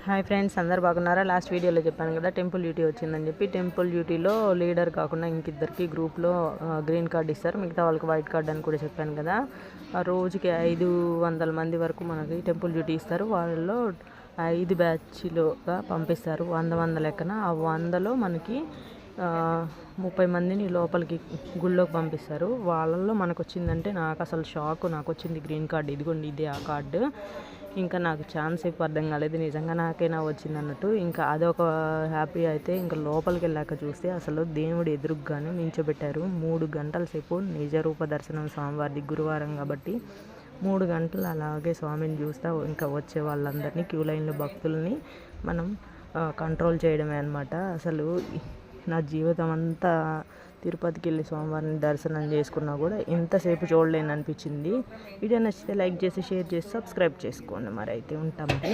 Hi friends, అందరు బాగున్నారా? Last వీడియోలో చెప్పాను కదా టెంపుల్ డ్యూటీ వచ్చిందని చెప్పి. టెంపుల్ డ్యూటీలో లీడర్ కాకుండా ఇంకిద్దరికి గ్రూప్లో గ్రీన్ కార్డ్ ఇస్తారు, మిగతా వాళ్ళకి వైట్ కార్డ్ అని కూడా చెప్పాను కదా. రోజుకి 500 మంది వరకు మనకి టెంపుల్ డ్యూటీ ఇస్తారు. వాళ్ళలో 5 బ్యాచ్లుగా పంపిస్తారు, 100 లెక్కన. ఆ 100లో మనకి 30 మందిని లోపలికి గుళ్ళోకి పంపిస్తారు. వాళ్ళల్లో మనకు వచ్చిందంటే నాకు అసలు షాక్. నాకు వచ్చింది గ్రీన్ కార్డు. ఇదిగోండి, ఇదే ఆ కార్డు. ఇంకా నాకు ఛాన్స్ ఎక్కువ అర్థం కాలేదు, నిజంగా నాకైనా వచ్చింది అన్నట్టు. ఇంకా అదొక హ్యాపీ. అయితే ఇంకా లోపలికి వెళ్ళాక చూస్తే అసలు దేవుడు ఎదురుగానే నించోబెట్టారు. 3 గంటల సేపు నిజరూప దర్శనం స్వామివారిది. గురువారం కాబట్టి 3 గంటలు అలాగే స్వామిని చూస్తూ ఇంకా వచ్చే వాళ్ళందరినీ, క్యూ లైన్లో భక్తుల్ని మనం కంట్రోల్ చేయడమే అనమాట. అసలు నా జీవితం అంతా తిరుపతికి వెళ్ళి స్వామివారిని దర్శనం చేసుకున్నా కూడా ఎంతసేపు చూడలేని అనిపించింది. వీడియో నచ్చితే లైక్ చేసి, షేర్ చేసి, సబ్స్క్రైబ్ చేసుకోండి. మరి అయితే ఉంటామండి.